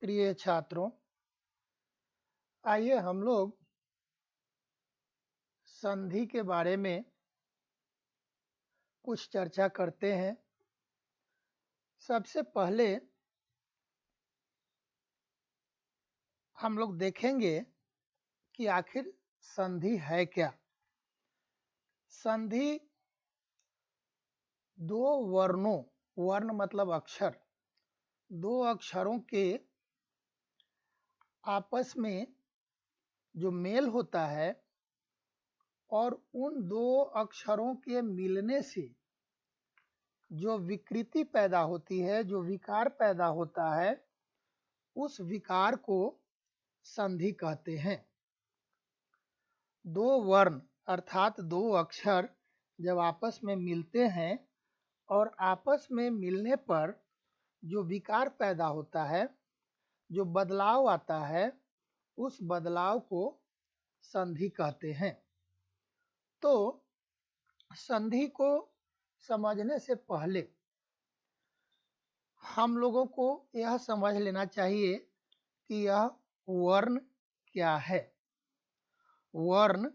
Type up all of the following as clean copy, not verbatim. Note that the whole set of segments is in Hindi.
प्रिय छात्रों, आइए हम लोग संधि के बारे में कुछ चर्चा करते हैं। सबसे पहले हम लोग देखेंगे कि आखिर संधि है क्या। संधि दो वर्णों, वर्ण मतलब अक्षर, दो अक्षरों के आपस में जो मेल होता है और उन दो अक्षरों के मिलने से जो विकृति पैदा होती है, जो विकार पैदा होता है, उस विकार को संधि कहते हैं। दो वर्ण अर्थात दो अक्षर जब आपस में मिलते हैं और आपस में मिलने पर जो विकार पैदा होता है, जो बदलाव आता है, उस बदलाव को संधि कहते हैं। तो संधि को समझने से पहले हम लोगों को यह समझ लेना चाहिए कि यह वर्ण क्या है। वर्ण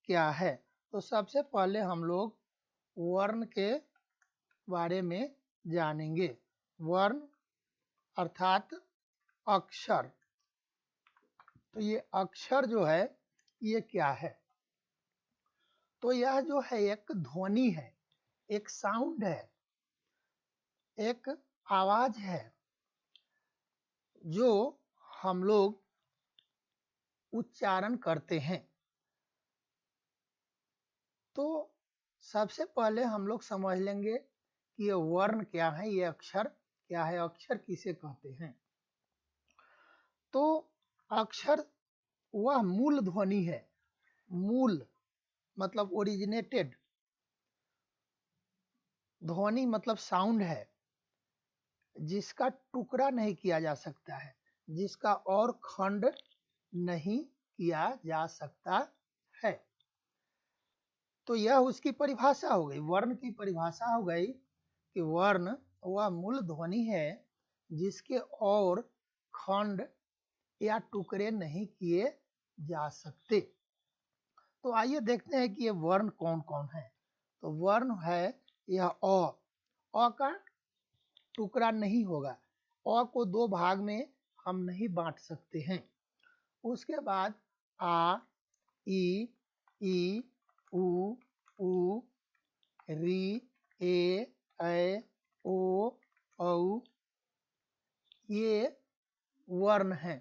क्या है? तो सबसे पहले हम लोग वर्ण के बारे में जानेंगे। वर्ण अर्थात अक्षर। तो ये अक्षर जो है ये क्या है? तो यह जो है एक ध्वनि है, एक साउंड है, एक आवाज है जो हम लोग उच्चारण करते हैं। तो सबसे पहले हम लोग समझ लेंगे कि ये वर्ण क्या है, ये अक्षर क्या है, अक्षर किसे कहते हैं। तो अक्षर वह मूल ध्वनि है, मूल मतलब ओरिजिनेटेड, ध्वनि मतलब साउंड है, जिसका टुकड़ा नहीं किया जा सकता है, जिसका और खंड नहीं किया जा सकता है। तो यह उसकी परिभाषा हो गई, वर्ण की परिभाषा हो गई कि वर्ण वह मूल ध्वनि है जिसके और खंड या टुकड़े नहीं किए जा सकते। तो आइए देखते हैं कि ये वर्ण कौन कौन है। तो वर्ण है यह अ का टुकड़ा नहीं होगा, अ को दो भाग में हम नहीं बांट सकते हैं। उसके बाद आ, ई, उ, री, ए, ओ, औ, ये वर्ण हैं।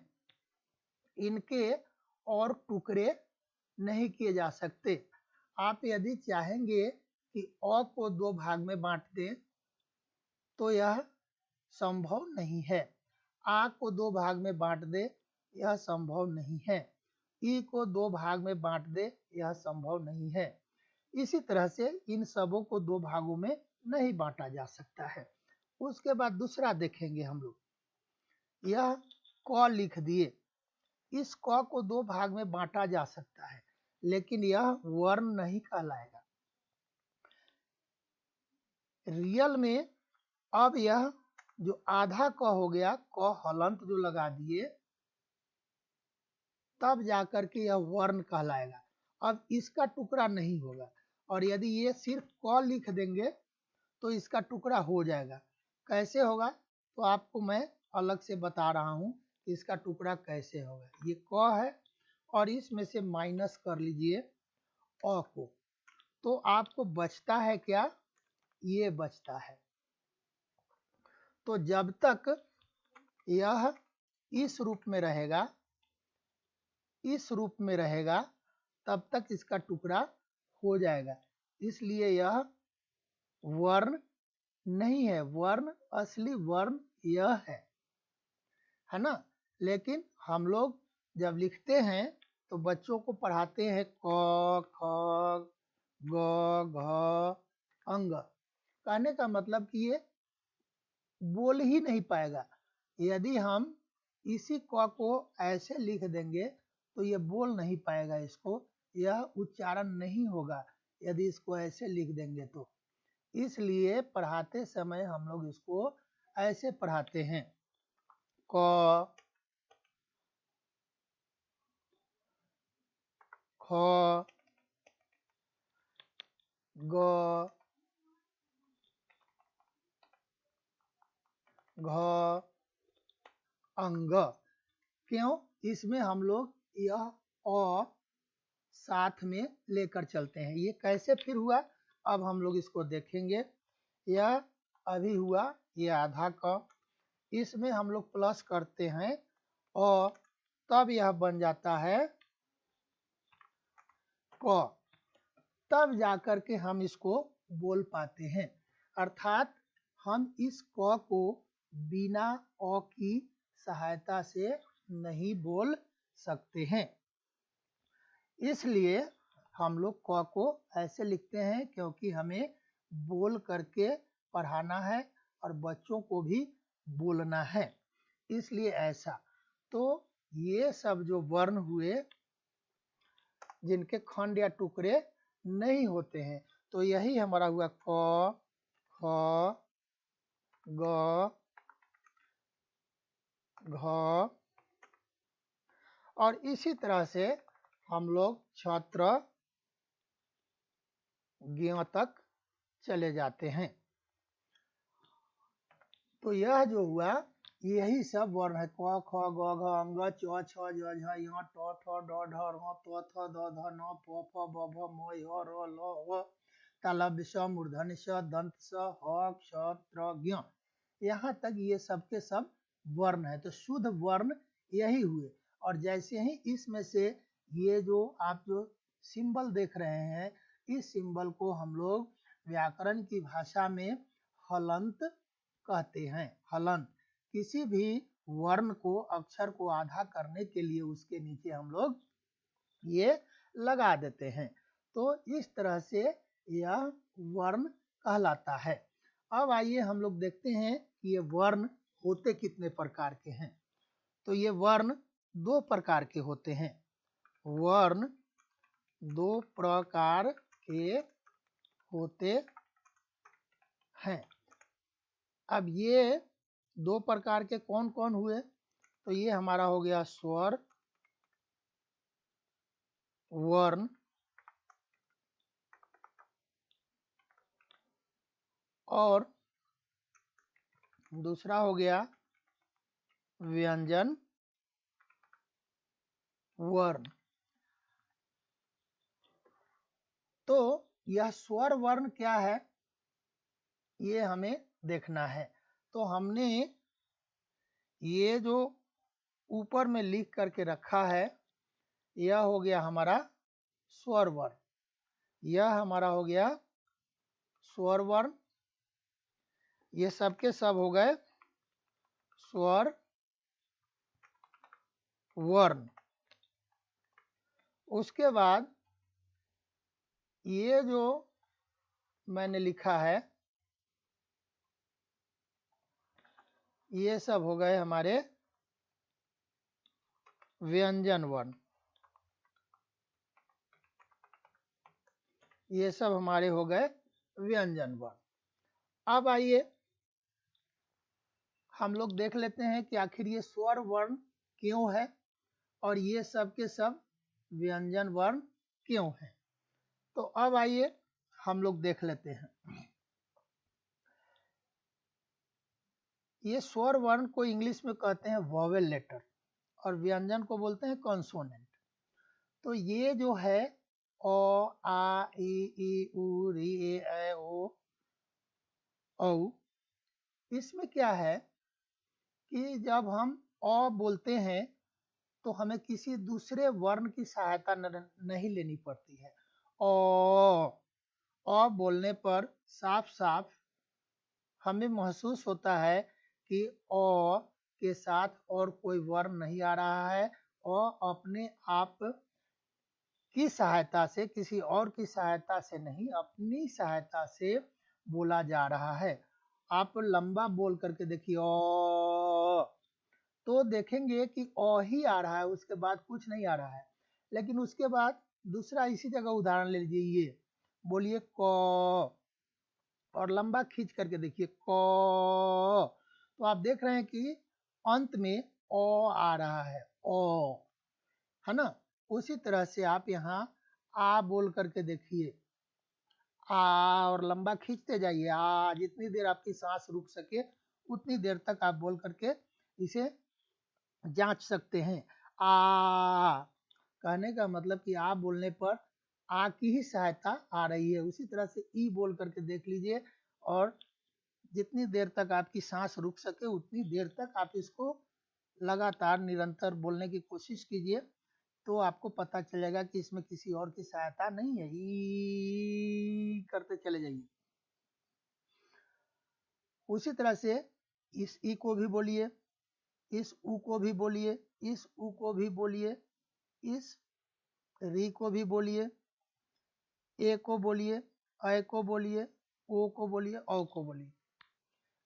इनके और टुकड़े नहीं किए जा सकते। आप यदि चाहेंगे कि अ को दो भाग में बांट दें तो यह संभव नहीं है। आ को दो भाग में बांट दे, यह संभव नहीं है। ई को दो भाग में बांट दे, यह संभव नहीं है। इसी तरह से इन सबों को दो भागों में नहीं बांटा जा सकता है। उसके बाद दूसरा देखेंगे हम लोग। यह क लिख दिए, इस क को दो भाग में बांटा जा सकता है, लेकिन यह वर्ण नहीं कहलाएगा। रियल में अब यह जो आधा क हो गया, क हलंत जो लगा दिए, तब जाकर के यह वर्ण कहलाएगा। अब इसका टुकड़ा नहीं होगा, और यदि ये सिर्फ क लिख देंगे तो इसका टुकड़ा हो जाएगा। कैसे होगा? तो आपको मैं अलग से बता रहा हूं इसका टुकड़ा कैसे होगा। ये क है और इसमें से माइनस कर लीजिए अ को, तो आपको बचता है क्या? ये बचता है। तो जब तक यह इस रूप में रहेगा, इस रूप में रहेगा, तब तक इसका टुकड़ा हो जाएगा। इसलिए यह वर्ण नहीं है। वर्ण, असली वर्ण यह है ना। लेकिन हम लोग जब लिखते हैं तो बच्चों को पढ़ाते हैं क, ख, ग, घ, अंग। कहने का मतलब कि ये बोल ही नहीं पाएगा। यदि हम इसी क को ऐसे लिख देंगे तो ये बोल नहीं पाएगा, इसको यह उच्चारण नहीं होगा यदि इसको ऐसे लिख देंगे तो। इसलिए पढ़ाते समय हम लोग इसको ऐसे पढ़ाते हैं क, ह, ग, घ, अंग। क्यों? इसमें हम लोग यह अ साथ में लेकर चलते हैं। ये कैसे फिर हुआ, अब हम लोग इसको देखेंगे। यह अभी हुआ ये आधा क, इसमें हम लोग प्लस करते हैं और तब यह बन जाता है क। तब जाकर के हम इसको बोल पाते हैं, अर्थात हम इस क को बिना अ की सहायता से नहीं बोल सकते हैं। इसलिए हम लोग क को ऐसे लिखते हैं, क्योंकि हमें बोल करके पढ़ाना है और बच्चों को भी बोलना है, इसलिए ऐसा। तो ये सब जो वर्ण हुए जिनके खंड या टुकड़े नहीं होते हैं, तो यही हमारा हुआ क, ख, ग, घ, और इसी तरह से हम लोग छत्र ज्ञ तक चले जाते हैं। तो यह जो हुआ यही सब वर्ण है, क, ख, ग, घ, अंग, च, छ, ज, झ, य, ट, ठ, ड, ढ, ढ़, त, थ, द, ध, न, प, फ, ब, भ, म, य, र, ल, व, तालव्य स, मूर्धन्य स, दंत स, ह, क्ष, त्र, ज्ञ। यहाँ तक ये सब के सब वर्ण है। तो शुद्ध वर्ण यही हुए। और जैसे ही इसमें से ये जो आप जो सिंबल देख रहे हैं, इस सिंबल को हम लोग व्याकरण की भाषा में हलंत कहते हैं। हलंत किसी भी वर्ण को, अक्षर को आधा करने के लिए उसके नीचे हम लोग ये लगा देते हैं। तो इस तरह से यह वर्ण कहलाता है। अब आइए हम लोग देखते हैं कि ये वर्ण होते कितने प्रकार के हैं। तो ये वर्ण दो प्रकार के होते हैं। वर्ण दो प्रकार के होते हैं। अब ये दो प्रकार के कौन कौन हुए? तो ये हमारा हो गया स्वर वर्ण और दूसरा हो गया व्यंजन वर्ण। तो यह स्वर वर्ण क्या है, ये हमें देखना है। तो हमने ये जो ऊपर में लिख करके रखा है, यह हो गया हमारा स्वर वर्ण। यह हमारा हो गया स्वर वर्ण। ये सब के सब हो गए स्वर वर्ण। उसके बाद ये जो मैंने लिखा है, ये सब हो गए हमारे व्यंजन वर्ण। ये सब हमारे हो गए व्यंजन वर्ण। अब आइए हम लोग देख लेते हैं कि आखिर ये स्वर वर्ण क्यों है और ये सब के सब व्यंजन वर्ण क्यों है। तो अब आइए हम लोग देख लेते हैं। ये स्वर वर्ण को इंग्लिश में कहते हैं वोवेल लेटर और व्यंजन को बोलते हैं कॉन्सोनेंट। तो ये जो है अ, आ, ई, उ, री, ए, ओ, औ, इसमें क्या है कि जब हम अ बोलते हैं तो हमें किसी दूसरे वर्ण की सहायता नहीं लेनी पड़ती है। अ बोलने पर साफ साफ हमें महसूस होता है कि अ के साथ और कोई वर्ण नहीं आ रहा है। अपने आप की सहायता से, किसी और की सहायता से नहीं, अपनी सहायता से बोला जा रहा है। आप लंबा बोल करके देखिए अ, तो देखेंगे कि अ ही आ रहा है, उसके बाद कुछ नहीं आ रहा है। लेकिन उसके बाद दूसरा इसी जगह उदाहरण ले लीजिए, ये बोलिए क, और लंबा खींच करके देखिए क, तो आप देख रहे हैं कि अंत में अ आ रहा है, है ना। उसी तरह से आप यहाँ आ बोल करके देखिए, आ, और लंबा खींचते जाइए, आ, जितनी देर आपकी सांस रुक सके उतनी देर तक आप बोल करके इसे जांच सकते हैं। आ कहने का मतलब कि आ बोलने पर आ की ही सहायता आ रही है। उसी तरह से ई बोल करके देख लीजिए, और जितनी देर तक आपकी सांस रुक सके उतनी देर तक आप इसको लगातार निरंतर बोलने की कोशिश कीजिए, तो आपको पता चलेगा कि इसमें किसी और की सहायता नहीं है। ई करते चले जाइए। उसी तरह से इस ई को भी बोलिए, इस ऊ को भी बोलिए, इस ऊ को भी बोलिए, इस री को भी बोलिए, ए को बोलिए, ऐ को बोलिए, ओ को बोलिए, औ को बोलिए।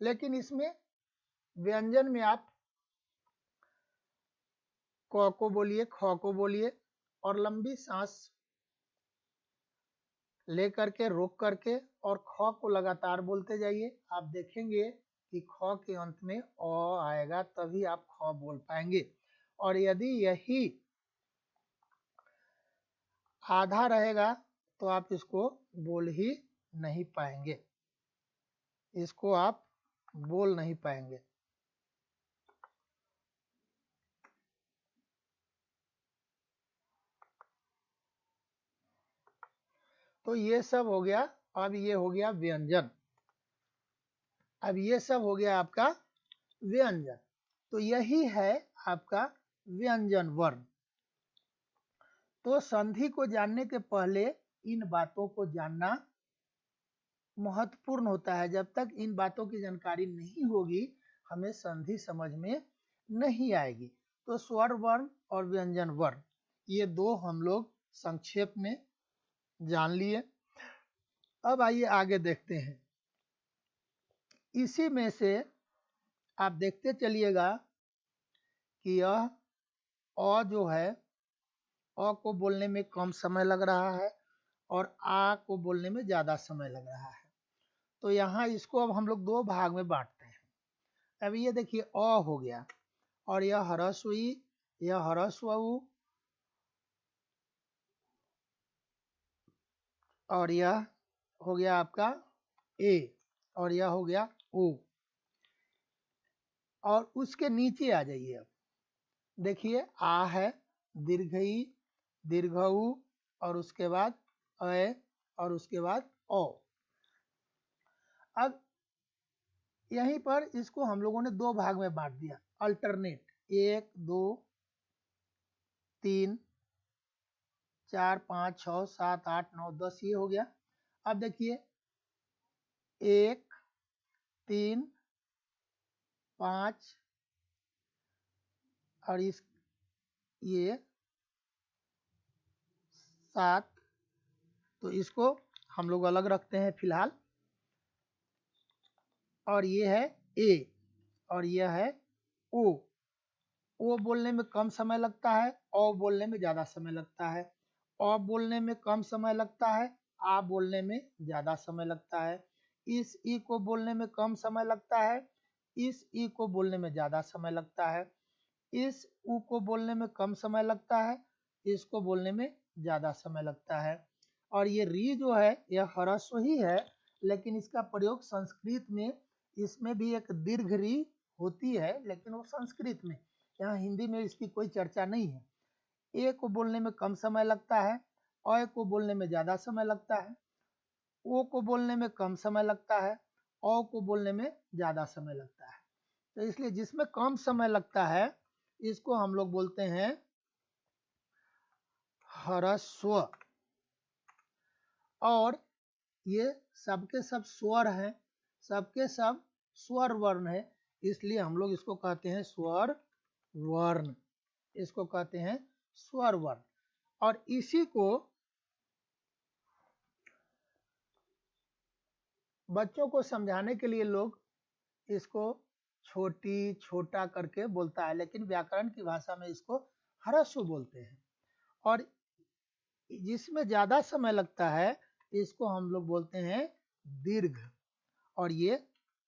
लेकिन इसमें व्यंजन में आप क को बोलिए, ख को बोलिए, और लंबी सांस ले करके रोक करके और ख को लगातार बोलते जाइए। आप देखेंगे कि ख के अंत में अ आएगा, तभी आप ख बोल पाएंगे। और यदि यही आधा रहेगा तो आप इसको बोल ही नहीं पाएंगे, इसको आप बोल नहीं पाएंगे। तो ये सब हो गया। अब ये हो गया व्यंजन। अब ये सब हो गया आपका व्यंजन। तो यही है आपका व्यंजन वर्ण। तो संधि को जानने के पहले इन बातों को जानना महत्वपूर्ण होता है। जब तक इन बातों की जानकारी नहीं होगी, हमें संधि समझ में नहीं आएगी। तो स्वर वर्ण और व्यंजन वर्ण, ये दो हम लोग संक्षेप में जान लिए। अब आइए आगे देखते हैं। इसी में से आप देखते चलिएगा कि यह अ जो है, अ को बोलने में कम समय लग रहा है और आ को बोलने में ज़्यादा समय लग रहा है। तो यहाँ इसको अब हम लोग दो भाग में बांटते हैं। अब ये देखिए अ हो गया, और यह ह्रस्व ई, यह ह्रस्व उ, और यह हो गया आपका ए, और यह हो गया ओ। और उसके नीचे आ जाइए। अब देखिए आ है, दीर्घ ई, दीर्घ उ, और उसके बाद अ, और उसके बाद ओ। अब यहीं पर इसको हम लोगों ने दो भाग में बांट दिया, अल्टरनेट, 1 2 3 4 5 6 7 8 9 10, ये हो गया। अब देखिए 1 3 5, और इस ये 7, तो इसको हम लोग अलग रखते हैं फिलहाल। और ये है ए, और यह है ओ। ओ बोलने में कम समय लगता है, औ बोलने में ज़्यादा समय लगता है। औ बोलने में कम समय लगता है, आ बोलने में ज़्यादा समय लगता है। इस ई को बोलने में कम समय लगता है, इस ई को बोलने में ज़्यादा समय लगता है। इस उ को बोलने में कम समय लगता है, इसको बोलने में ज़्यादा समय लगता है। और ये री जो है, यह ह्रस्व ही है, लेकिन इसका प्रयोग संस्कृत में, इसमें भी एक दीर्घ री होती है, लेकिन वो संस्कृत में, यहाँ हिंदी में इसकी कोई चर्चा नहीं है। ए को बोलने में कम समय लगता है, अ को बोलने में ज़्यादा समय लगता है, ओ को बोलने में कम समय लगता है, औ को बोलने में ज़्यादा समय लगता है। तो इसलिए जिसमें कम समय लगता है, इसको हम लोग बोलते हैं ह्रस्व। और ये सबके सब स्वर हैं, सबके सब स्वर वर्ण है, इसलिए हम लोग इसको कहते हैं स्वर वर्ण, इसको कहते हैं स्वर वर्ण। और इसी को बच्चों को समझाने के लिए लोग इसको छोटी छोटा करके बोलता है, लेकिन व्याकरण की भाषा में इसको ह्रस्व बोलते हैं। और जिसमें ज़्यादा समय लगता है, इसको हम लोग बोलते हैं दीर्घ, और ये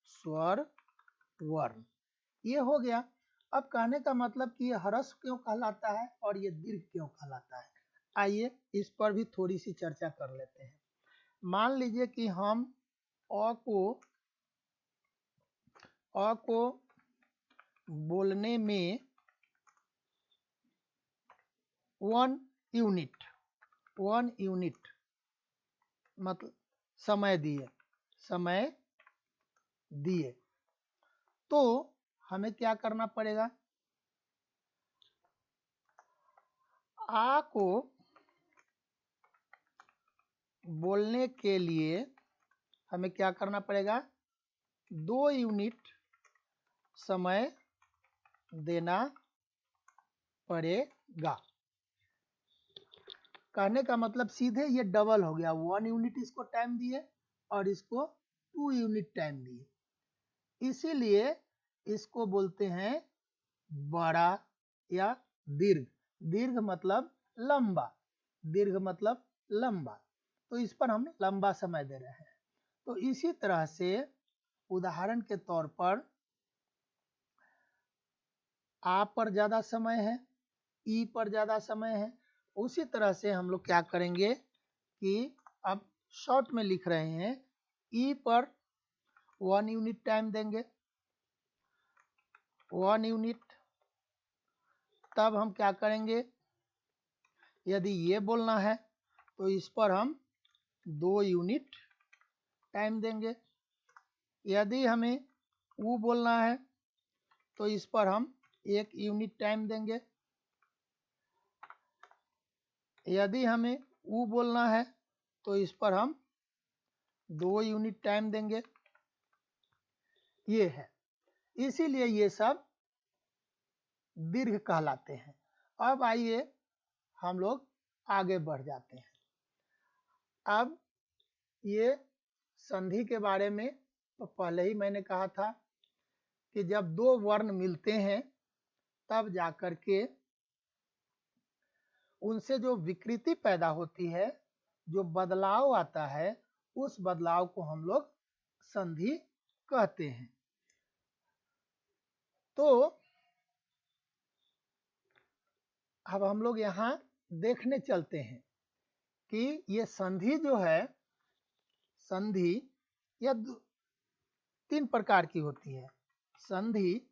स्वर वर्ण। ये हो गया। अब कहने का मतलब कि ये ह्रस्व क्यों कहलाता है और ये दीर्घ क्यों कहलाता है। आइए इस पर भी थोड़ी सी चर्चा कर लेते हैं। मान लीजिए कि हम अ को बोलने में 1 यूनिट मतलब समय दिए तो हमें क्या करना पड़ेगा? आ को बोलने के लिए हमें क्या करना पड़ेगा? 2 यूनिट समय देना पड़ेगा। कहने का मतलब सीधे ये डबल हो गया, 1 यूनिट इसको टाइम दिए और इसको 2 यूनिट टाइम दिए, इसीलिए इसको बोलते हैं बड़ा या दीर्घ। दीर्घ मतलब लंबा, तो इस पर हम लंबा समय दे रहे हैं। तो इसी तरह से उदाहरण के तौर पर आ पर ज़्यादा समय है, ई पर ज़्यादा समय है, उसी तरह से हम लोग क्या करेंगे कि अब शॉर्ट में लिख रहे हैं, ई पर 1 यूनिट टाइम देंगे, 1 यूनिट। तब हम क्या करेंगे, यदि ये बोलना है तो इस पर हम 2 यूनिट टाइम देंगे। यदि हमें ऊ बोलना है तो इस पर हम 1 यूनिट टाइम देंगे। यदि हमें ऊ बोलना है तो इस पर हम 2 यूनिट टाइम देंगे। ये है, इसीलिए ये सब दीर्घ कहलाते हैं। अब आइए हम लोग आगे बढ़ जाते हैं। अब ये संधि के बारे में तो पहले ही मैंने कहा था कि जब 2 वर्ण मिलते हैं तब जाकर के उनसे जो विकृति पैदा होती है, जो बदलाव आता है, उस बदलाव को हम लोग संधि कहते हैं। तो अब हम लोग यहाँ देखने चलते हैं कि ये संधि जो है, संधि यह 3 प्रकार की होती है। संधि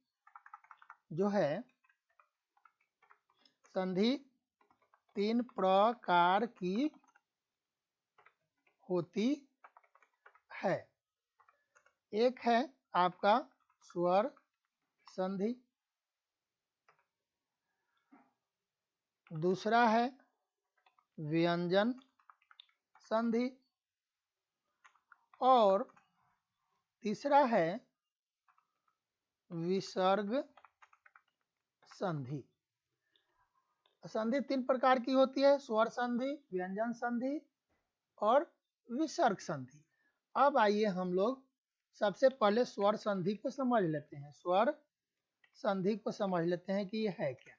जो है, संधि 3 प्रकार की होती है। एक है आपका स्वर संधि, दूसरा है व्यंजन संधि और तीसरा है विसर्ग संधि। संधि 3 प्रकार की होती है, स्वर संधि, व्यंजन संधि और विसर्ग संधि। अब आइए हम लोग सबसे पहले स्वर संधि को समझ लेते हैं। स्वर संधि को समझ लेते हैं कि ये है क्या।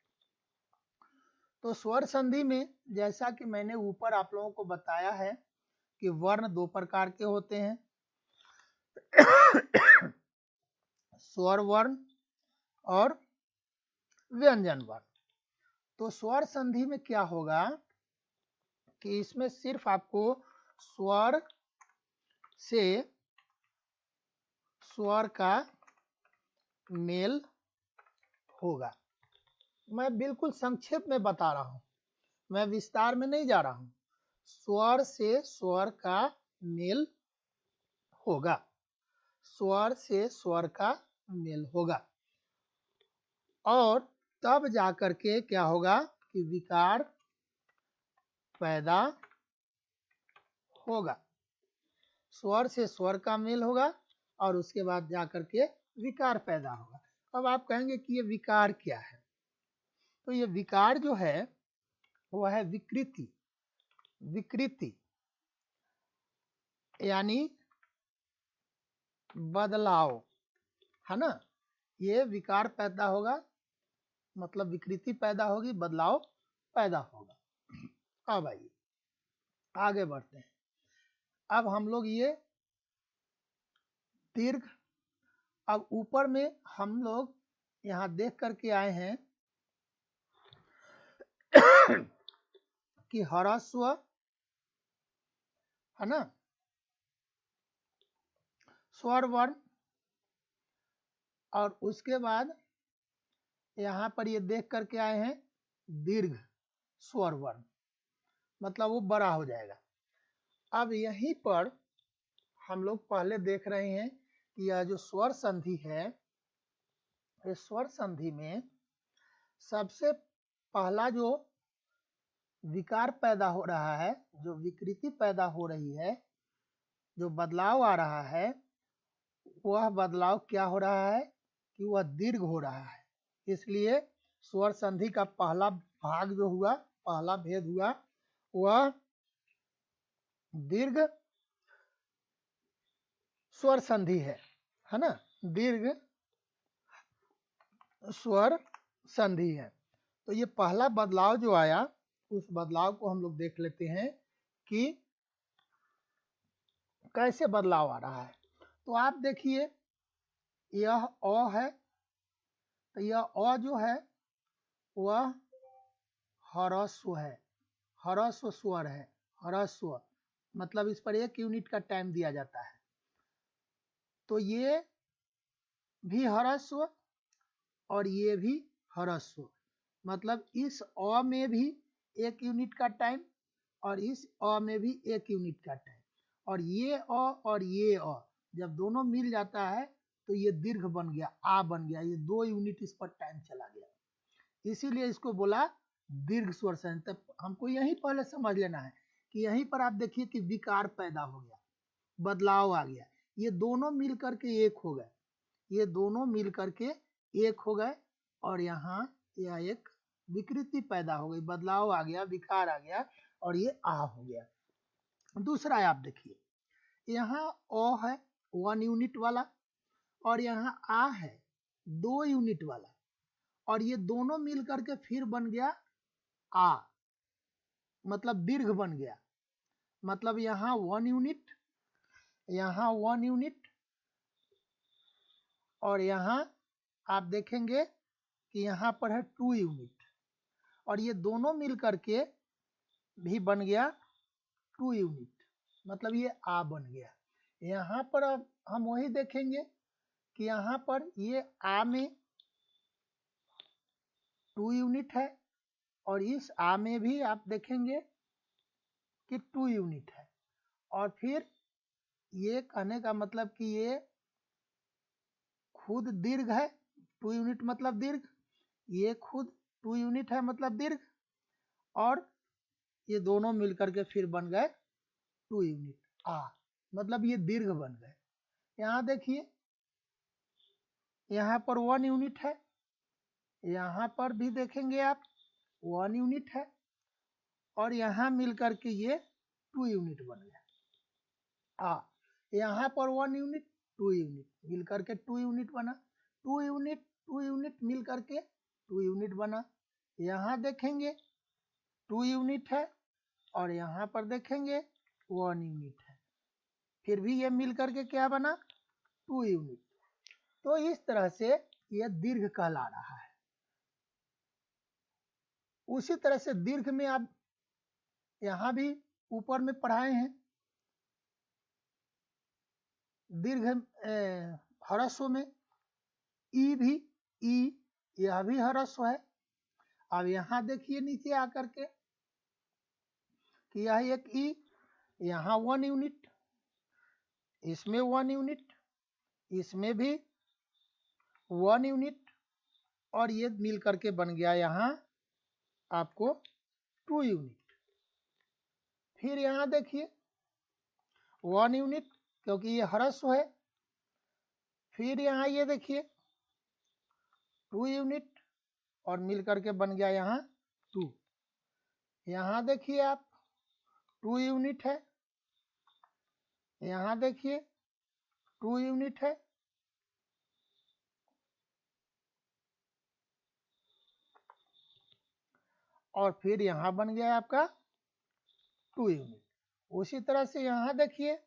तो स्वर संधि में जैसा कि मैंने ऊपर आप लोगों को बताया है कि वर्ण 2 प्रकार के होते हैं, स्वर वर्ण और व्यंजन वर्ण। तो स्वर संधि में क्या होगा कि इसमें सिर्फ आपको स्वर से स्वर का मेल होगा। मैं बिल्कुल संक्षेप में बता रहा हूं, मैं विस्तार में नहीं जा रहा हूं। स्वर से स्वर का मेल होगा, स्वर से स्वर का मेल होगा और तब जाकर के क्या होगा कि विकार पैदा होगा। स्वर से स्वर का मेल होगा और उसके बाद जाकर के विकार पैदा होगा। अब आप कहेंगे कि ये विकार क्या है? तो ये विकार जो है वह है विकृति। विकृति यानी बदलाव, है ना। ये विकार पैदा होगा मतलब विकृति पैदा होगी, बदलाव पैदा होगा। अब आइए आगे बढ़ते हैं। अब हम लोग ये दीर्घ, अब ऊपर में हम लोग यहाँ देख करके आए हैं कि ह्रस्व है ना, स्वर वर्ण, और उसके बाद यहाँ पर ये देख करके आए हैं दीर्घ स्वर वर्ण, मतलब वो बड़ा हो जाएगा। अब यहीं पर हम लोग पहले देख रहे हैं कि यह जो स्वर संधि है, इस स्वर संधि में सबसे पहला जो विकार पैदा हो रहा है, जो विकृति पैदा हो रही है, जो बदलाव आ रहा है, वह बदलाव क्या हो रहा है कि वह दीर्घ हो रहा है। इसलिए स्वर संधि का पहला भाग जो हुआ, पहला भेद हुआ, वह दीर्घ स्वर संधि है ना, दीर्घ स्वर संधि है। तो ये पहला बदलाव जो आया, उस बदलाव को हम लोग देख लेते हैं कि कैसे बदलाव आ रहा है। तो आप देखिए, यह अ है, तो यह अ जो है वह ह्रस्व है, ह्रस्व स्वर है, ह्रस्व मतलब इस पर 1 यूनिट का टाइम दिया जाता है। तो ये भी ह्रस्व और ये भी ह्रस्व, मतलब इस अ में भी 1 यूनिट का टाइम और इस अ में भी 1 यूनिट का टाइम, और ये अ और ये अ जब दोनों मिल जाता है तो ये दीर्घ बन गया, आ बन गया, ये 2 यूनिट इस पर टाइम चला गया, इसीलिए इसको बोला दीर्घ स्वर संधि। तब हमको यहीं पहले समझ लेना है कि यहीं पर आप देखिए कि विकार पैदा हो गया, बदलाव आ गया, ये दोनों मिल करके एक हो गए, ये दोनों मिल करके एक हो गए, और यहाँ यह एक विकृति पैदा हो गई, बदलाव आ गया, विकार आ गया, और ये आ हो गया। दूसरा आप देखिए, यहाँ अ है 1 यूनिट वाला, और यहाँ आ है 2 यूनिट वाला, और ये दोनों मिल करके फिर बन गया आ, मतलब दीर्घ बन गया, मतलब यहाँ 1 यूनिट, यहाँ 1 यूनिट, और यहाँ आप देखेंगे कि यहाँ पर है 2 यूनिट, और ये दोनों मिल करके भी बन गया 2 यूनिट, मतलब ये आ बन गया। यहाँ पर अब हम वही देखेंगे कि यहाँ पर ये आ में 2 यूनिट है, और इस आ में भी आप देखेंगे कि 2 यूनिट है, और फिर ये कहने का मतलब कि ये खुद दीर्घ है, 2 यूनिट मतलब दीर्घ, ये खुद 2 यूनिट है मतलब दीर्घ, और ये दोनों मिलकर के फिर बन गए 2 यूनिट आ, मतलब ये दीर्घ बन गए। यहाँ देखिए, यहाँ पर 1 यूनिट है, यहाँ पर भी देखेंगे आप 1 यूनिट है, और यहाँ मिलकर के ये 2 यूनिट बन गया आ, यहाँ पर 1 यूनिट 2 यूनिट मिल करके 2 यूनिट बना, 2 यूनिट मिल करके 2 यूनिट बना। यहाँ देखेंगे 2 यूनिट है, और यहाँ पर देखेंगे 1 यूनिट है, फिर भी ये मिल करके क्या बना 2 यूनिट। तो इस तरह से यह दीर्घ कहला रहा है। उसी तरह से दीर्घ में आप यहाँ भी ऊपर में पढ़ाए हैं, दीर्घ ह्रस्व में ई भी, ई यह भी ह्रस्व है। अब यहाँ देखिए नीचे आकर के कि यह एक ई, यहाँ 1 यूनिट, इसमें 1 यूनिट, इसमें भी 1 यूनिट, और ये मिल करके बन गया यहाँ आपको 2 यूनिट। फिर यहाँ देखिए 1 यूनिट, क्योंकि ये ह्रस्व है, फिर यहाँ ये देखिए 2 यूनिट, और मिल करके बन गया यहाँ 2। यहाँ देखिए आप 2 यूनिट है, यहाँ देखिए 2 यूनिट है, और फिर यहाँ बन गया आपका 2 यूनिट। उसी तरह से यहाँ देखिए,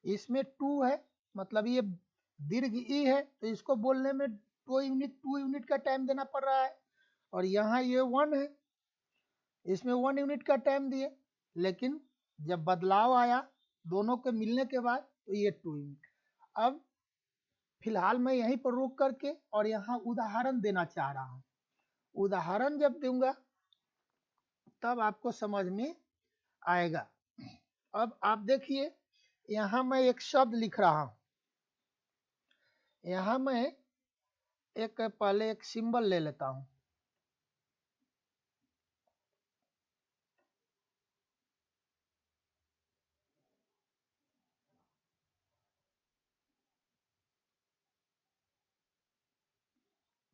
इसमें 2 है, मतलब ये दीर्घ ई है, तो इसको बोलने में 2 यूनिट का टाइम देना पड़ रहा है, और यहाँ ये 1 है, इसमें 1 यूनिट का टाइम दिए, लेकिन जब बदलाव आया दोनों के मिलने के बाद तो ये 2 यूनिट। अब फिलहाल मैं यहीं पर रोक करके और यहाँ उदाहरण देना चाह रहा हूँ। उदाहरण जब दूंगा तब आपको समझ में आएगा। अब आप देखिए, यहाँ मैं एक शब्द लिख रहा हूँ। यहाँ मैं पहले एक सिंबल ले लेता हूँ।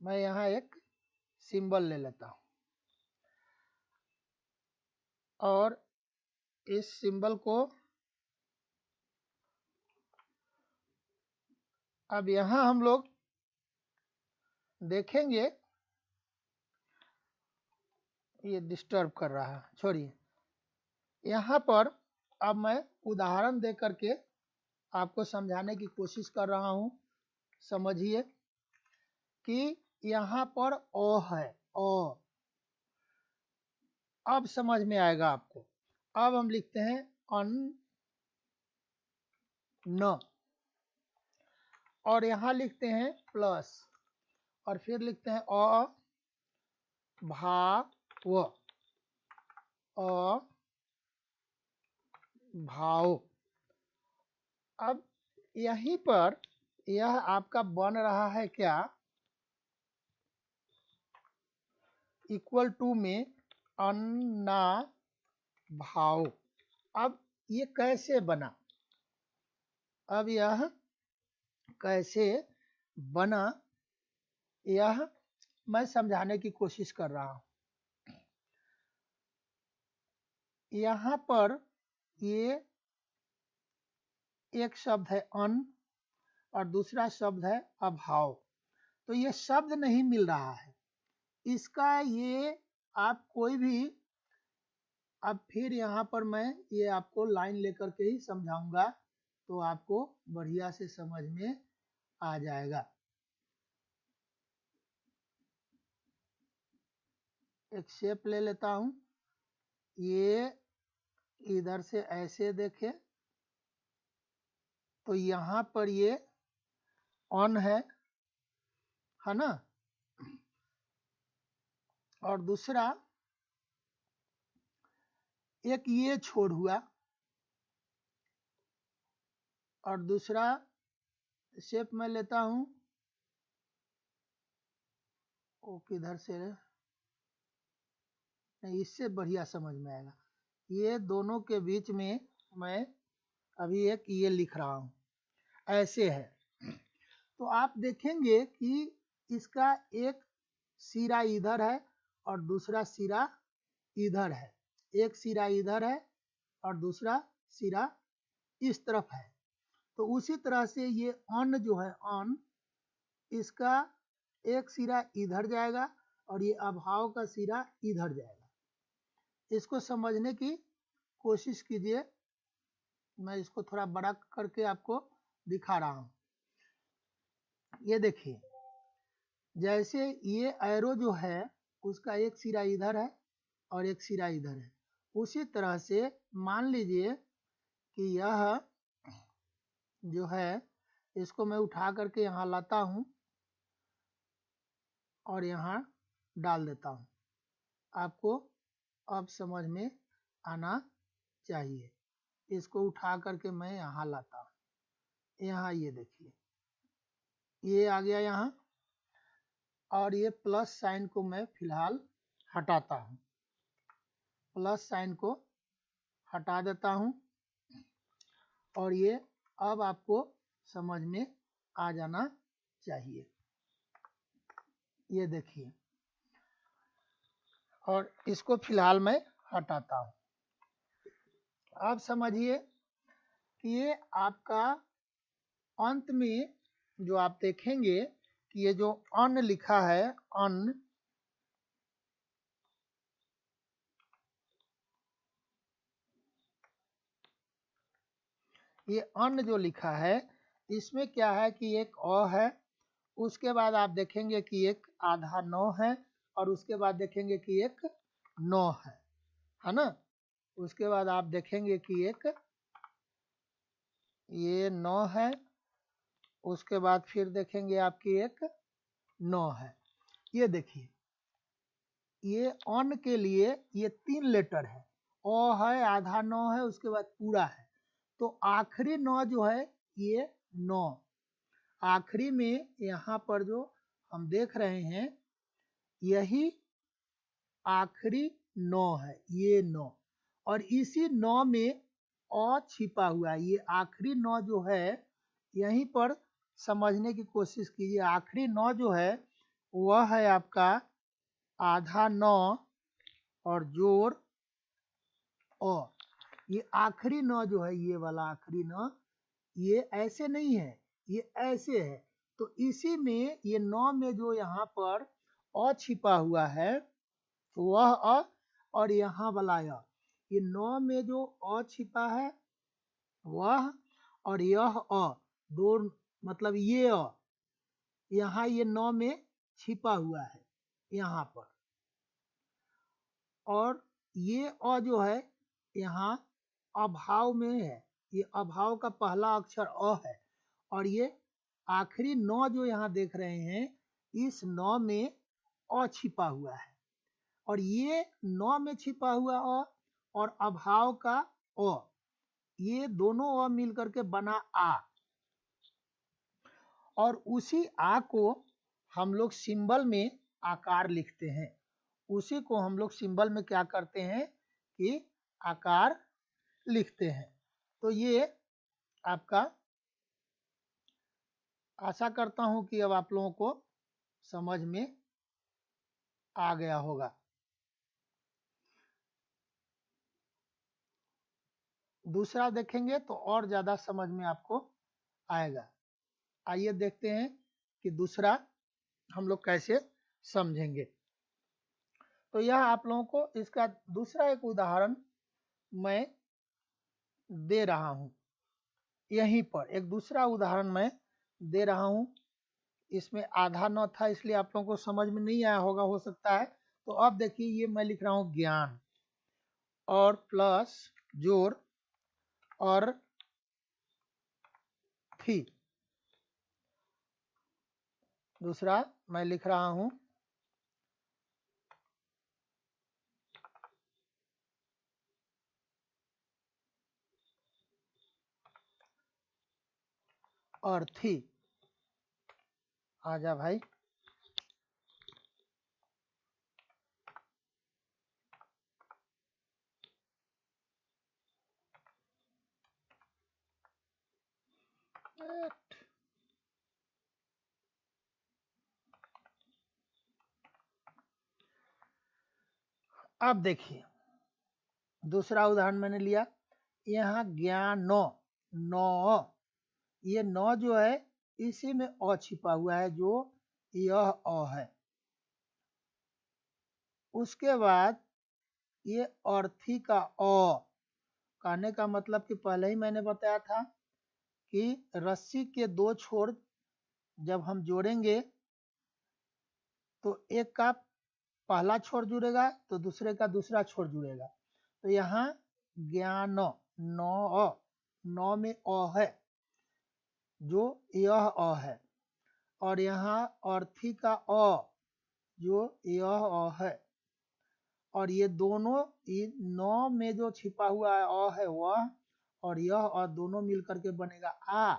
मैं यहाँ एक सिंबल ले लेता हूँ और इस सिंबल को अब यहाँ हम लोग देखेंगे, ये डिस्टर्ब कर रहा है, छोड़िए। यहाँ पर अब मैं उदाहरण दे करके आपको समझाने की कोशिश कर रहा हूँ। समझिए कि यहाँ पर ओ है, ओ। अब समझ में आएगा आपको। अब हम लिखते हैं अन न, और यहाँ लिखते हैं प्लस, और फिर लिखते हैं अ भा व, अ भाव। अब यहीं पर यह आपका बन रहा है क्या, इक्वल टू में अन्ना भाव। अब ये कैसे बना, अब यह कैसे बना यह मैं समझाने की कोशिश कर रहा हूँ। यहाँ पर ये एक शब्द है अन और दूसरा शब्द है अभाव, तो ये शब्द नहीं मिल रहा है इसका। ये आप कोई भी, अब फिर यहाँ पर मैं ये आपको लाइन लेकर के ही समझाऊंगा तो आपको बढ़िया से समझ में आ जाएगा। एक शेप ले लेता हूँ, ये इधर से ऐसे देखें तो यहाँ पर ये ऑन है ना, और दूसरा एक ये छोड़ हुआ, और दूसरा शेप मैं लेता हूँ, वो किधर से नहीं, इससे बढ़िया समझ में आएगा। ये दोनों के बीच में मैं अभी एक ये लिख रहा हूँ, ऐसे है। तो आप देखेंगे कि इसका एक सिरा इधर है और दूसरा सिरा इधर है, एक सिरा इधर है और दूसरा सिरा इस तरफ है। तो उसी तरह से ये अन जो है अन, इसका एक सिरा इधर जाएगा और ये अभाव का सिरा इधर जाएगा। इसको समझने की कोशिश कीजिए, मैं इसको थोड़ा बड़ा करके आपको दिखा रहा हूँ। ये देखिए, जैसे ये एरो जो है उसका एक सिरा इधर है और एक सिरा इधर है, उसी तरह से मान लीजिए कि यह जो है इसको मैं उठा करके यहाँ लाता हूँ और यहाँ डाल देता हूँ। आपको अब समझ में आना चाहिए। इसको उठा करके मैं यहाँ लाता हूँ, यहाँ ये देखिए ये आ गया यहाँ, और ये प्लस साइन को मैं फिलहाल हटाता हूँ, प्लस साइन को हटा देता हूँ, और ये अब आपको समझ में आ जाना चाहिए। ये देखिए, और इसको फिलहाल मैं हटाता हूँ। अब समझिए कि ये आपका अंत में जो आप देखेंगे कि ये जो अन लिखा है अन, ये अन जो लिखा है इसमें क्या है कि एक अ है, उसके बाद आप देखेंगे कि एक आधा नौ है, और उसके बाद देखेंगे कि एक नौ है। है ना। उसके बाद आप देखेंगे कि एक ये 9 है, उसके बाद फिर देखेंगे आपकी एक 9 है। ये देखिए, ये अन के लिए ये 3 लेटर है, अ है, आधा 9 है, उसके बाद पूरा है। तो आखिरी 9 जो है ये 9, आखिरी में यहाँ पर जो हम देख रहे हैं यही आखिरी 9 है, ये 9, और इसी 9 में अ छिपा हुआ है। ये आखिरी 9 जो है यहीं पर समझने की कोशिश कीजिए। आखिरी 9 जो है वह है आपका आधा 9 और जोड़ अ। ये आखिरी 9 जो है, ये वाला आखिरी 9, ये ऐसे नहीं है, ये ऐसे है। तो इसी में ये 9 में जो यहाँ पर अ छिपा हुआ है वह अ, और यहाँ वाला अ, ये 9 में जो अ छिपा है वह, और यह अ, दो मतलब ये अ यहाँ ये 9 में छिपा हुआ है यहाँ पर, और ये अ जो है यहाँ अभाव में है। ये अभाव का पहला अक्षर अ है, और ये आखिरी 9 जो यहाँ देख रहे हैं इस 9 में अ छिपा हुआ है, और ये 9 में छिपा हुआ अ और अभाव का अ, ये दोनों अ मिल करके बना आ, और उसी आ को हम लोग सिंबल में आकार लिखते हैं। उसी को हम लोग सिंबल में क्या करते हैं कि आकार लिखते हैं। तो ये आपका, आशा करता हूं कि अब आप लोगों को समझ में आ गया होगा। दूसरा देखेंगे तो और ज़्यादा समझ में आपको आएगा। आइए देखते हैं कि दूसरा हम लोग कैसे समझेंगे। तो यह आप लोगों को इसका दूसरा एक उदाहरण मैं दे रहा हूं। यहीं पर एक दूसरा उदाहरण मैं दे रहा हूं। इसमें आधा 9 था इसलिए आप लोगों को समझ में नहीं आया होगा, हो सकता है। तो अब देखिए, ये मैं लिख रहा हूं ज्ञान और प्लस जोड़ और थी। दूसरा मैं लिख रहा हूं और थी। आजा भाई। अब देखिए, दूसरा उदाहरण मैंने लिया। यहाँ ज्ञान 9, 9, ये 9 जो है इसी में अ छिपा हुआ है जो यह अ है। उसके बाद ये अर्थी का अ, कहने का मतलब कि पहले ही मैंने बताया था कि रस्सी के 2 छोर जब हम जोड़ेंगे तो एक का पहला छोर जुड़ेगा तो दूसरे का दूसरा छोर जुड़ेगा। तो यहाँ ज्ञान 9, 9 में अ है जो यह अ है, और यहाँ अर्थी का अ जो यह अ है, और ये दोनों 9 में जो छिपा हुआ है अ है वह, और यह और दोनों मिल करके बनेगा आ,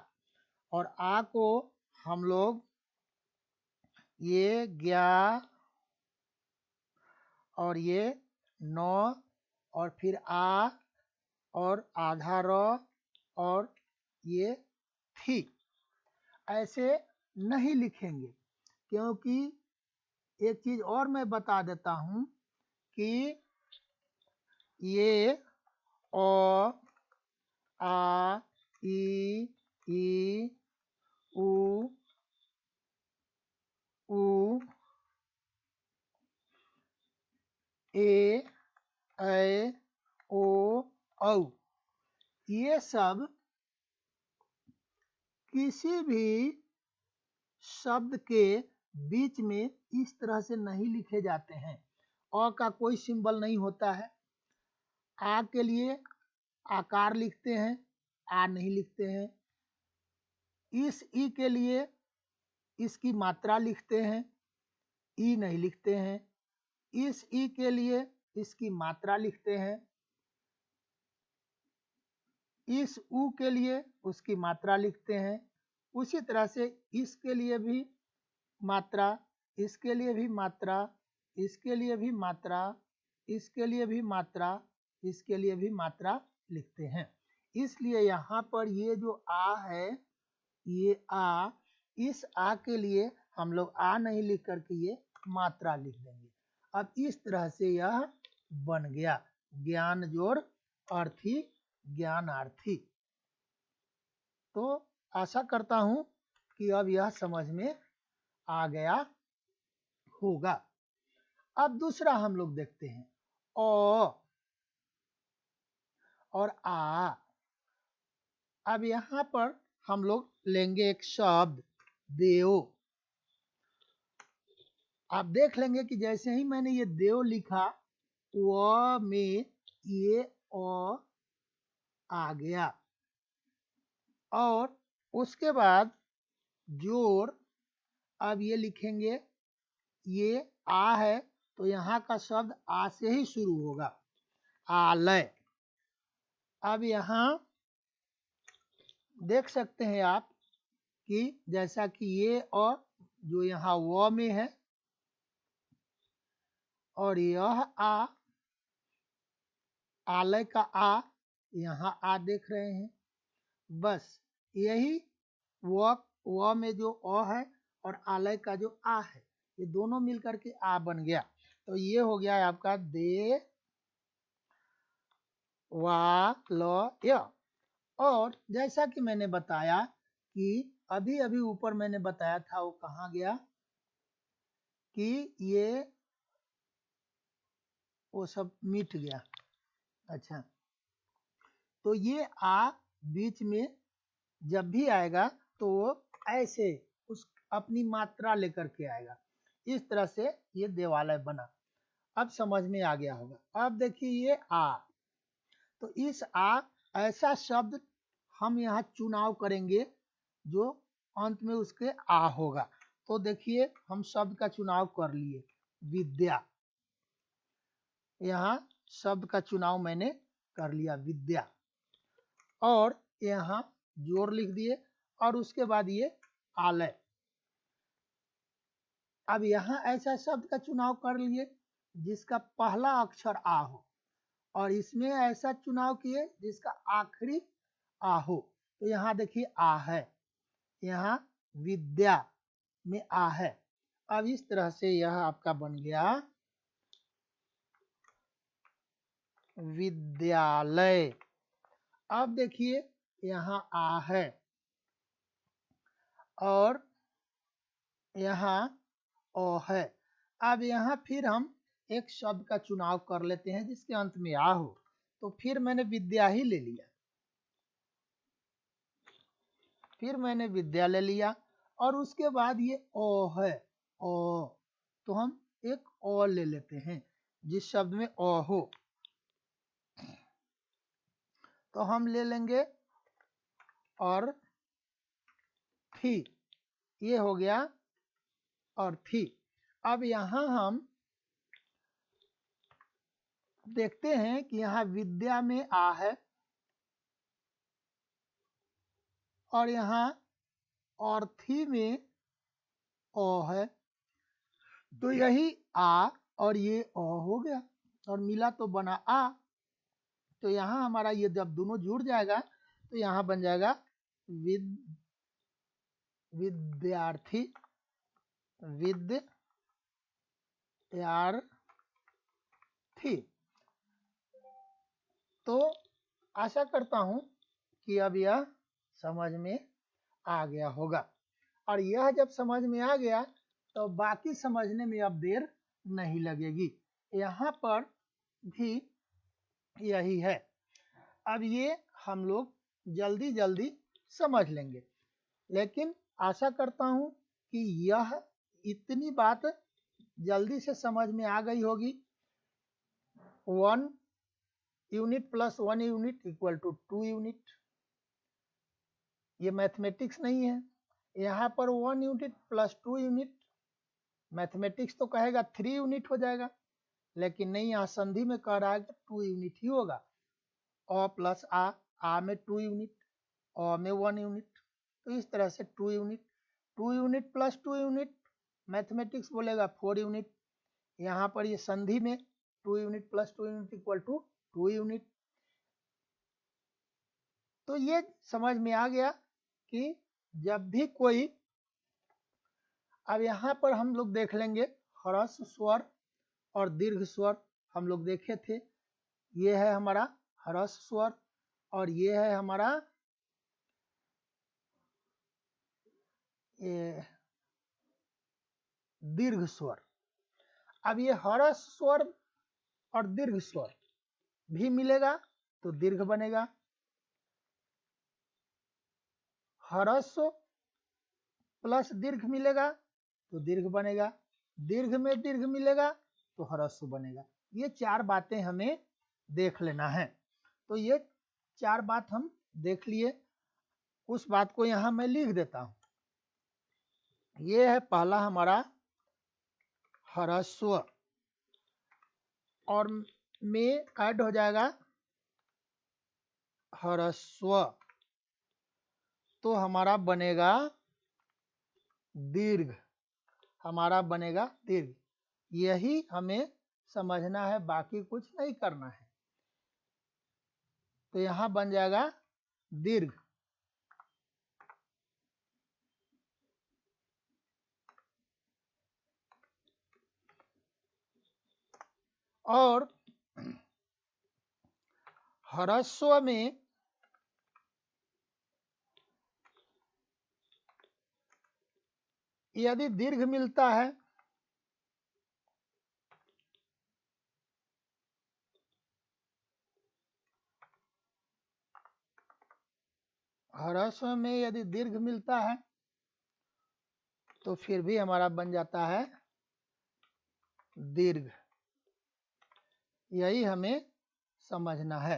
और आ को हम लोग ये ज्ञा और ये 9 और फिर आ और आधा र और ये थी ऐसे नहीं लिखेंगे, क्योंकि एक चीज और मैं बता देता हूं कि ये अ, आ, ई, उ, ए, ऐ, ओ, औ, ये सब किसी भी शब्द के बीच में इस तरह से नहीं लिखे जाते हैं। अ का कोई सिंबल नहीं होता है, आ के लिए आकार लिखते हैं, आ नहीं लिखते हैं। इस ई के लिए इसकी मात्रा लिखते हैं, ई नहीं लिखते हैं। इस ई के लिए इसकी मात्रा लिखते हैं। इस ऊ के लिए उसकी मात्रा लिखते हैं। उसी तरह से इसके लिए भी मात्रा, इसके लिए भी मात्रा, इसके लिए भी मात्रा, इसके लिए भी मात्रा, इसके लिए भी मात्रा लिखते हैं। इसलिए यहाँ पर ये जो आ है, ये आ, इस आ के लिए हम लोग आ नहीं लिख करके ये मात्रा लिख देंगे। अब इस तरह से यह बन गया ज्ञान जोड़ अर्थी ज्ञानार्थी। तो आशा करता हूं कि अब यह समझ में आ गया होगा। अब दूसरा हम लोग देखते हैं ओ और आ। अब यहाँ पर हम लोग लेंगे एक शब्द देव। आप देख लेंगे कि जैसे ही मैंने ये देव लिखा, व में ये ओ आ गया। और उसके बाद जोड़, अब ये लिखेंगे, ये आ है तो यहाँ का शब्द आ से ही शुरू होगा, आलय। अब यहाँ देख सकते हैं आप कि जैसा कि ये और जो यहाँ व में है और यह आ, आलय का आ, यहाँ आ देख रहे हैं। बस यही व में जो अ है और आलय का जो आ है, ये दोनों मिलकर के आ बन गया। तो ये हो गया आपका दे वा ल य। और जैसा कि मैंने बताया कि अभी अभी ऊपर मैंने बताया था, वो कहाँ गया कि ये वो सब मिट गया। अच्छा, तो ये आ बीच में जब भी आएगा तो वो ऐसे उस अपनी मात्रा लेकर के आएगा। इस तरह से ये देवालय बना। अब समझ में आ गया होगा। अब देखिए ये आ, तो इस आ ऐसा शब्द हम यहाँ चुनाव करेंगे जो अंत में उसके आ होगा। तो देखिए हम शब्द का चुनाव कर लिए, विद्या। यहाँ शब्द का चुनाव मैंने कर लिया, विद्या। और यहाँ जोड़ लिख दिए और उसके बाद ये आलय। अब यहाँ ऐसा शब्द का चुनाव कर लिए जिसका पहला अक्षर आ हो, और इसमें ऐसा चुनाव किए जिसका आखिरी आ हो। तो यहाँ देखिए आ है, यहाँ विद्या में आ है। अब इस तरह से यह आपका बन गया विद्यालय। अब देखिए यहाँ आ है और यहाँ ओ है। अब यहाँ फिर हम एक शब्द का चुनाव कर लेते हैं जिसके अंत में आ हो। तो फिर मैंने विद्या ही ले लिया, फिर मैंने विद्या ले लिया और उसके बाद ये ओ है, ओ। तो हम एक ओ ले लेते हैं जिस शब्द में ओ हो। तो हम ले लेंगे और थी, ये हो गया और थी। अब यहाँ हम देखते हैं कि यहाँ विद्या में आ है और यहाँ और थी में ओ है। तो यही आ और ये ओ हो गया और मिला तो बना आ। तो यहाँ हमारा ये जब दोनों जुड़ जाएगा तो यहाँ बन जाएगा विद्यार्थी, विद्यार्थी। तो आशा करता हूं कि अब यह समझ में आ गया होगा। और यह जब समझ में आ गया तो बाकी समझने में अब देर नहीं लगेगी। यहाँ पर भी यही है। अब ये हम लोग जल्दी जल्दी समझ लेंगे, लेकिन आशा करता हूं कि यह इतनी बात जल्दी से समझ में आ गई होगी। 1 unit plus 1 unit equal to 2 unit. ये मैथमेटिक्स नहीं है। यहाँ पर 1 यूनिट प्लस 2 यूनिट, मैथमेटिक्स तो कहेगा 3 यूनिट हो जाएगा, लेकिन नहीं, यहाँ संधि में कह रहा है कि 2 यूनिट ही होगा। अ प्लस आ में 2 यूनिट, अ में 1 यूनिट, तो इस तरह से 2 unit, 2 unit plus 2 unit, mathematics बोलेगा 4 यूनिट। यहाँ पर ये संधि में 2 unit plus 2 unit equal to 2 unit. तो ये समझ में आ गया कि जब भी कोई, अब यहाँ पर हम लोग देख लेंगे ह्रस्व स्वर और दीर्घ स्वर हम लोग देखे थे। ये है हमारा ह्रस्व स्वर और ये है हमारा ये दीर्घ स्वर। अब ये ह्रस्व स्वर और दीर्घ स्वर भी मिलेगा तो दीर्घ बनेगा, ह्रस्व प्लस दीर्घ मिलेगा तो दीर्घ बनेगा, दीर्घ में दीर्घ मिलेगा तो ह्रस्व बनेगा। ये 4 बातें हमें देख लेना है। तो ये 4 बात हम देख लिए, उस बात को यहाँ मैं लिख देता हूँ। ये है पहला हमारा ह्रस्व और में ऐड हो जाएगा ह्रस्व, तो हमारा बनेगा दीर्घ, हमारा बनेगा दीर्घ। यही हमें समझना है, बाकी कुछ नहीं करना है। तो यहाँ बन जाएगा दीर्घ। और ह्रस्व में यदि दीर्घ मिलता है ह्रस्व में यदि दीर्घ मिलता है तो फिर भी हमारा बन जाता है दीर्घ। यही हमें समझना है,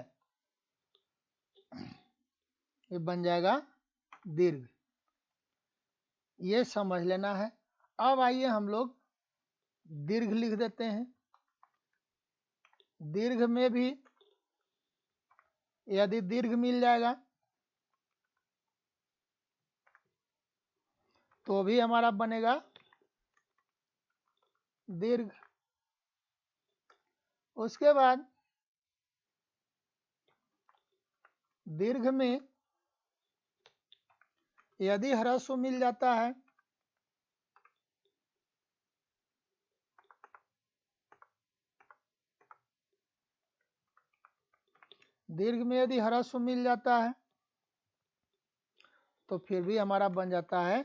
ये बन जाएगा दीर्घ, ये समझ लेना है। अब आइए हम लोग दीर्घ लिख देते हैं। दीर्घ में भी यदि दीर्घ मिल जाएगा तो भी हमारा बनेगा दीर्घ। उसके बाद दीर्घ में यदि ह्रस्व मिल जाता है दीर्घ में यदि ह्रस्व मिल जाता है तो फिर भी हमारा बन जाता है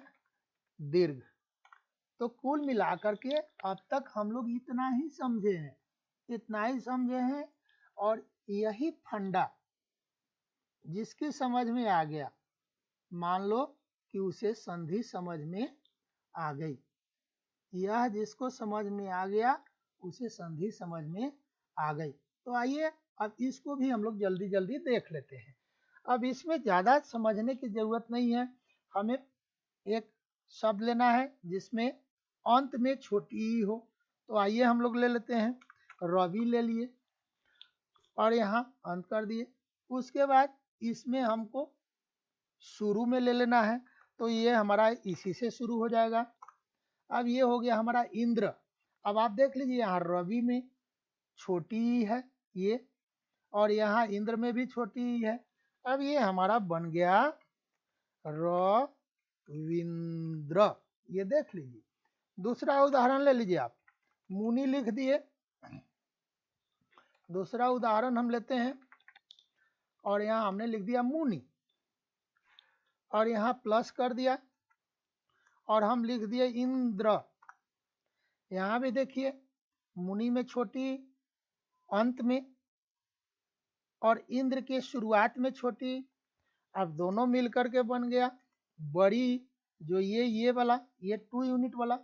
दीर्घ। तो कुल मिलाकर के अब तक हम लोग इतना ही समझे हैं, इतना ही समझे हैं। और यही फंडा जिसकी समझ में आ गया, मान लो कि उसे संधि समझ में आ गई, यह जिसको समझ में आ गया उसे संधि समझ में आ गई। तो आइए अब इसको भी हम लोग जल्दी जल्दी देख लेते हैं। अब इसमें ज़्यादा समझने की ज़रूरत नहीं है, हमें एक शब्द लेना है जिसमें अंत में छोटी ई हो। तो आइए हम लोग ले लेते हैं, रवि ले लिए और यहाँ अंत कर दिए। उसके बाद इसमें हमको शुरू में ले लेना है, तो ये हमारा इसी से शुरू हो जाएगा। अब ये हो गया हमारा इंद्र। अब आप देख लीजिए यहाँ रवि में छोटी ई है ये, और यहाँ इंद्र में भी छोटी ई है। अब ये हमारा बन गया रविंद्र, ये देख लीजिए। दूसरा उदाहरण ले लीजिए आप, मुनि लिख दिए। दूसरा उदाहरण हम लेते हैं और यहाँ हमने लिख दिया मुनि और यहाँ प्लस कर दिया और हम लिख दिए इंद्र। यहाँ भी देखिए मुनि में छोटी, अंत में, और इंद्र के शुरुआत में छोटी। अब दोनों मिल करके बन गया बड़ी, जो ये वाला, ये 2 यूनिट वाला।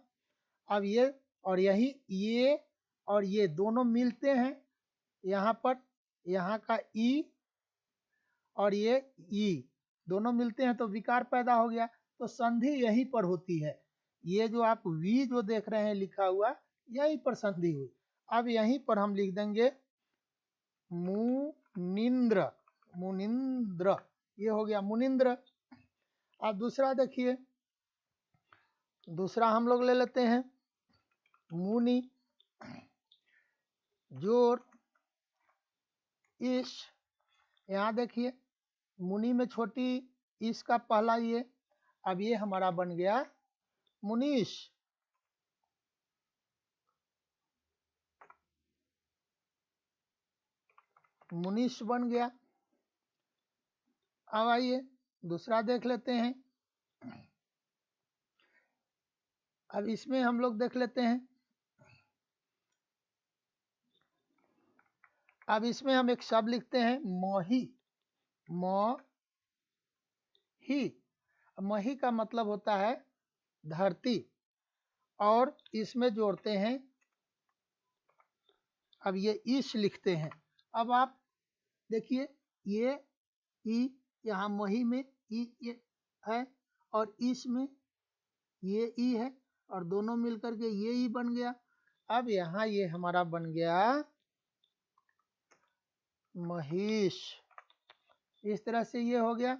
अब ये और यही ये और ये दोनों मिलते हैं यहाँ पर यहाँ का ई और ये ई दोनों मिलते हैं तो विकार पैदा हो गया, तो संधि यहीं पर होती है। ये जो आप वी जो देख रहे हैं लिखा हुआ, यहीं पर संधि हुई। अब यहीं पर हम लिख देंगे मुनिंद्र, मुनिंद्र, ये हो गया मुनिंद्र। अब दूसरा देखिए, दूसरा हम लोग ले लेते हैं मुनि, जोर इश। यहाँ देखिए मुनि में छोटी इस का पहला ये, अब ये हमारा बन गया मुनीश। मुनीश बन गया। अब आइए दूसरा देख लेते हैं। अब इसमें हम लोग देख लेते हैं, अब इसमें हम एक शब्द लिखते हैं मोही, मोही। मही का मतलब होता है धरती, और इसमें जोड़ते हैं, अब ये ईश लिखते हैं। अब आप देखिए ये ई, यहाँ मही में ई ये है और ईश में ये ई है, और दोनों मिलकर के ये ई बन गया। अब यहाँ ये हमारा बन गया महिष। इस तरह से ये हो गया।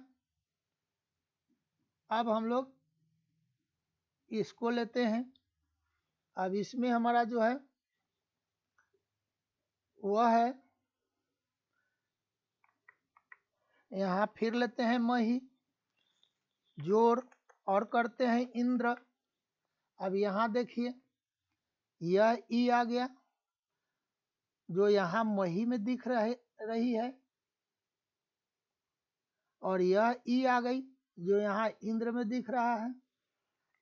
अब हम लोग इसको लेते हैं। अब इसमें हमारा जो है वह है, यहाँ फिर लेते हैं मही, जोर और करते हैं इंद्र। अब यहाँ देखिए यह ई आ गया जो यहाँ मही में दिख रही है, और यह ई आ गई जो यहाँ इंद्र में दिख रहा है।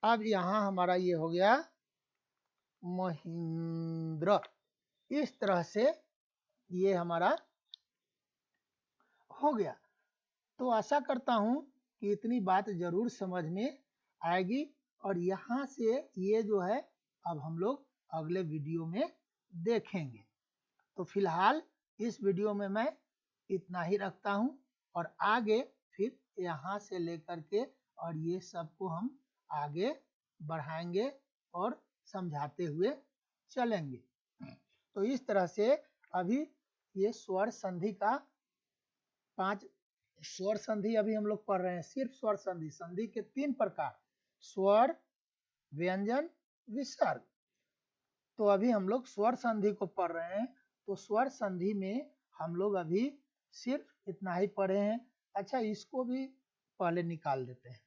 अब यहाँ हमारा ये हो गया महेंद्र। इस तरह से ये हमारा हो गया। तो आशा करता हूं कि इतनी बात जरूर समझ में आएगी, और यहाँ से ये जो है अब हम लोग अगले वीडियो में देखेंगे। तो फिलहाल इस वीडियो में मैं इतना ही रखता हूं, और आगे फिर यहाँ से लेकर के और ये सबको हम आगे बढ़ाएंगे और समझाते हुए चलेंगे। तो इस तरह से अभी ये स्वर संधि का 5 स्वर संधि अभी हम लोग पढ़ रहे हैं। सिर्फ स्वर संधि, संधि के 3 प्रकार, स्वर, व्यंजन, विसर्ग। तो अभी हम लोग स्वर संधि को पढ़ रहे हैं। तो स्वर संधि में हम लोग अभी सिर्फ इतना ही पढ़े हैं। अच्छा, इसको भी पहले निकाल देते हैं,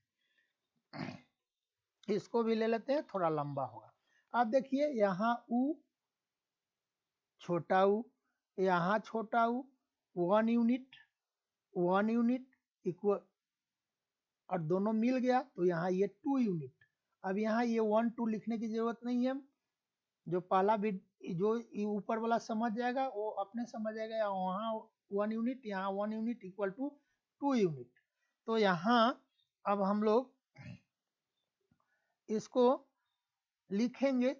इसको भी ले लेते हैं, थोड़ा लंबा होगा। आप देखिए यहाँ उ, छोटा उ, यहाँ छोटा उ, 1 यूनिट, 1 यूनिट इक्वल, और दोनों मिल गया तो यहाँ ये 2 यूनिट। अब यहाँ ये 1 2 लिखने की जरूरत नहीं है, जो पहला भी जो ऊपर वाला समझ जाएगा वो अपने समझ जाएगा। वहाँ 1 यूनिट, यहाँ 1 यूनिट इक्वल टू 2 यूनिट। तो यहाँ अब हम लोग इसको लिखेंगे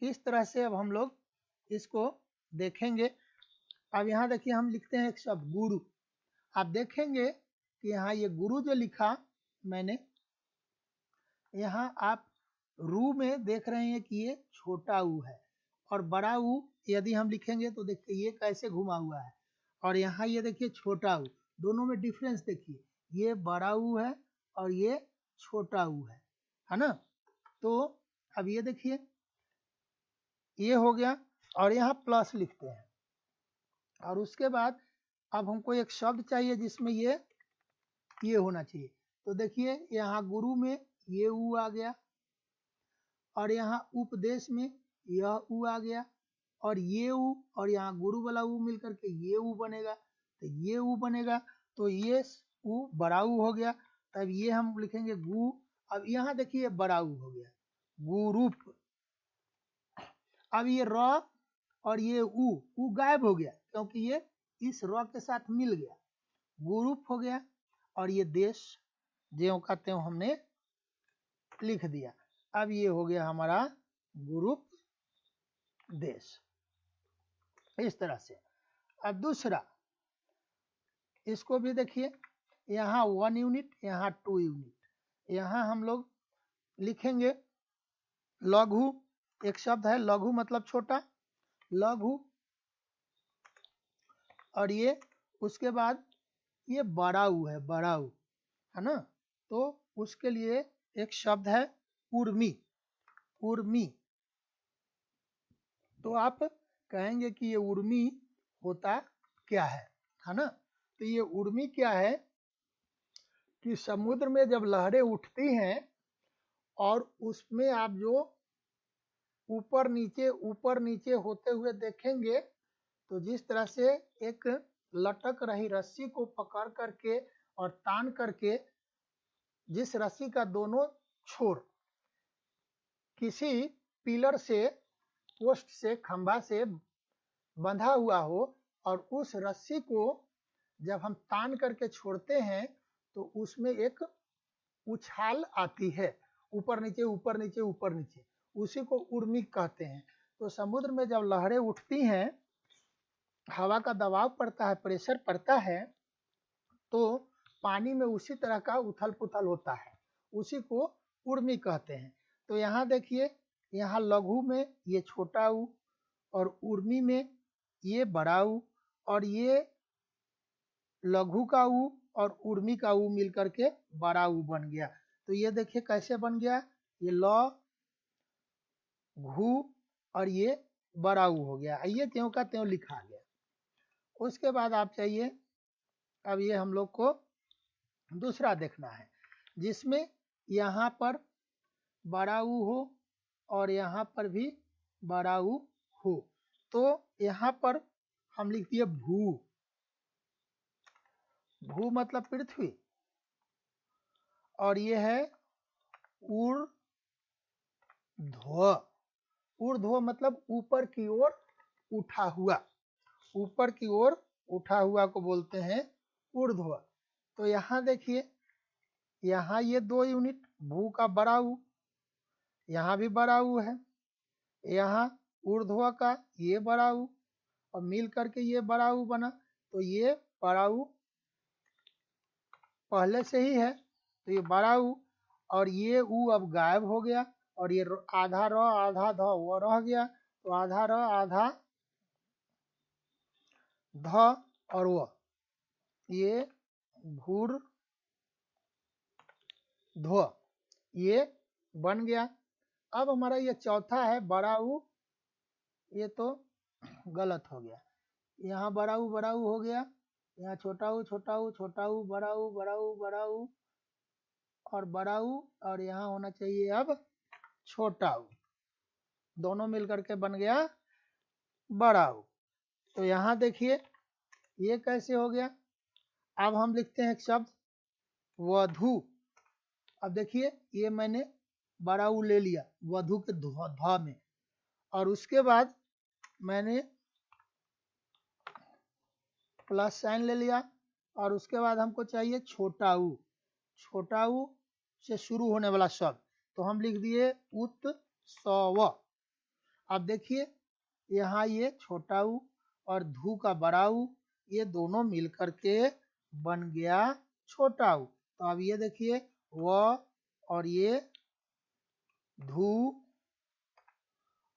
किस तरह से, अब हम लोग इसको देखेंगे। अब यहाँ देखिए हम लिखते हैं एक शब्द गुरु। आप देखेंगे कि यहाँ ये गुरु जो लिखा मैंने, यहाँ आप रू में देख रहे हैं कि ये छोटा ऊ है, और बड़ा ऊ यदि हम लिखेंगे तो देखिए ये कैसे घुमा हुआ है, और यहाँ ये देखिए छोटा ऊ। दोनों में डिफरेंस देखिए, ये बड़ा ऊ है और ये छोटा ऊ है ना। तो अब ये देखिए ये हो गया, और यहाँ प्लस लिखते हैं। और उसके बाद अब हमको एक शब्द चाहिए जिसमें ये होना चाहिए। तो देखिए यहाँ गुरु में ये ऊ आ गया, और यहाँ उपदेश में यह ऊ आ गया, और ये ऊ और यहाँ गुरु वाला ऊ मिलकर के ये ऊ बनेगा। तो ये ऊ बनेगा, तो ये ऊ बड़ा ऊ हो गया। तब ये हम लिखेंगे गु। अब यहाँ देखिए बड़ा ऊ हो गया, गुरूप। अब ये र और ये ऊ गायब हो गया, क्योंकि ये इस र के साथ मिल गया, गुरूप हो गया। और ये देश ज्यों का त्यों हमने लिख दिया। अब ये हो गया हमारा गुरूप देश। इस तरह से अब दूसरा, इसको भी देखिए, यहाँ 1 यूनिट, यहाँ 2 यूनिट। यहाँ हम लोग लिखेंगे लघु, एक शब्द है लघु मतलब छोटा, लघु, और ये उसके बाद ये बड़ाऊ है, बड़ाऊ है ना, तो उसके लिए एक शब्द है उर्मी, उर्मी। तो आप कहेंगे कि ये उर्मी होता क्या है ना। तो ये उर्मी क्या है कि समुद्र में जब लहरें उठती हैं और उसमें आप जो ऊपर नीचे होते हुए देखेंगे, तो जिस तरह से एक लटक रही रस्सी को पकड़ करके और तान करके, जिस रस्सी का दोनों छोर किसी पिलर से, पोस्ट से, खंभा से बंधा हुआ हो, और उस रस्सी को जब हम तान करके छोड़ते हैं तो उसमें एक उछाल आती है, ऊपर नीचे ऊपर नीचे ऊपर नीचे, उसी को उर्मी कहते हैं। तो समुद्र में जब लहरें उठती हैं, हवा का दबाव पड़ता है, प्रेशर पड़ता है, तो पानी में उसी तरह का उथल पुथल होता है, उसी को उर्मी कहते हैं। तो यहाँ देखिए, यहाँ लघु में ये छोटा ऊ, और उर्मी में ये बड़ा ऊ, और ये लघु का ऊ और उर्मी का ऊ मिलकर के बड़ा ऊ बन गया। तो ये देखिए कैसे बन गया, ये ल घू और ये बड़ा ऊ हो गया, ये त्यों का त्यों लिखा गया। उसके बाद आप चाहिए, अब ये हम लोग को दूसरा देखना है, जिसमें यहाँ पर बड़ा ऊ हो और यहाँ पर भी बड़ा ऊ हो। तो यहाँ पर हम लिख दिए भू, भू मतलब पृथ्वी, और ये है ऊर्ध्व, ऊर्ध्व मतलब ऊपर की ओर उठा हुआ, ऊपर की ओर उठा हुआ को बोलते हैं ऊर्ध्व। तो यहाँ देखिए, यहाँ ये 2 यूनिट, भू का बड़ा ऊ, यहाँ भी बड़ा ऊ है, यहाँ ऊर्ध्व का ये बड़ा ऊ, और मिल करके ये बड़ा ऊ बना। तो ये बड़ा ऊ पहले से ही है, तो ये बड़ा ऊ, और ये ऊ अब गायब हो गया, और ये आधा र आधा ध वो रह गया। तो आधा र आधा ध और वो, ये भूर ध्व, ये बन गया। अब हमारा ये चौथा है बड़ा ऊ, ये तो गलत हो गया, यहाँ बड़ा ऊ हो गया, यहाँ छोटा ऊ छोटा ऊ छोटा ऊ, बड़ा ऊ बड़ा ऊ बड़ा ऊ और बड़ा ऊ, और यहाँ होना चाहिए अब छोटा ऊ, दोनों मिलकर के बन गया बड़ा ऊ। तो यहाँ देखिए ये कैसे हो गया। अब हम लिखते हैं एक शब्द वधु। अब देखिए, ये मैंने बड़ा ऊ ले लिया वधु के ध में, और उसके बाद मैंने प्लस साइन ले लिया, और उसके बाद हमको चाहिए छोटा ऊ, छोटा ऊ से शुरू होने वाला शब्द, तो हम लिख दिए उत्सव। अब देखिए, यहाँ ये छोटा ऊ और धू का बड़ा ऊ, ये दोनों मिलकर के बन गया छोटा ऊ। तो अब ये देखिए, व और ये धू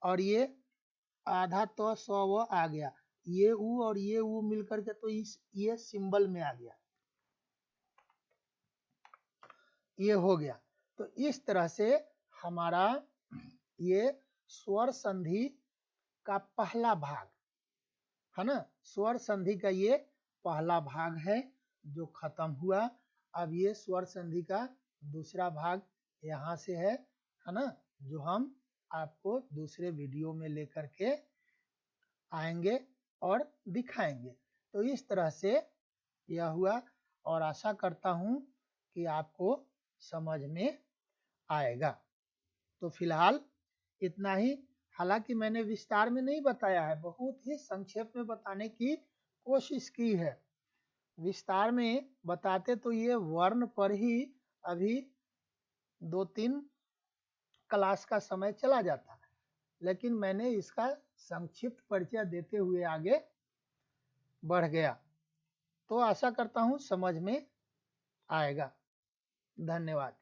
और ये आधा तो सौ व आ गया, ये ऊ और ये ऊ मिलकर के तो ये सिंबल में आ गया, ये हो गया। तो इस तरह से हमारा ये स्वर संधि का पहला भाग है ना, स्वर संधि का ये पहला भाग है जो खत्म हुआ। अब ये स्वर संधि का दूसरा भाग यहाँ से है ना, जो हम आपको दूसरे वीडियो में लेकर के आएंगे और दिखाएंगे। तो इस तरह से यह हुआ, और आशा करता हूँ कि आपको समझ में आएगा। तो फिलहाल इतना ही, हालांकि मैंने विस्तार में नहीं बताया है, बहुत ही संक्षेप में बताने की कोशिश की है। विस्तार में बताते तो ये वर्ण पर ही अभी 2-3 क्लास का समय चला जाता है, लेकिन मैंने इसका संक्षिप्त परिचय देते हुए आगे बढ़ गया। तो आशा करता हूँ समझ में आएगा। धन्यवाद।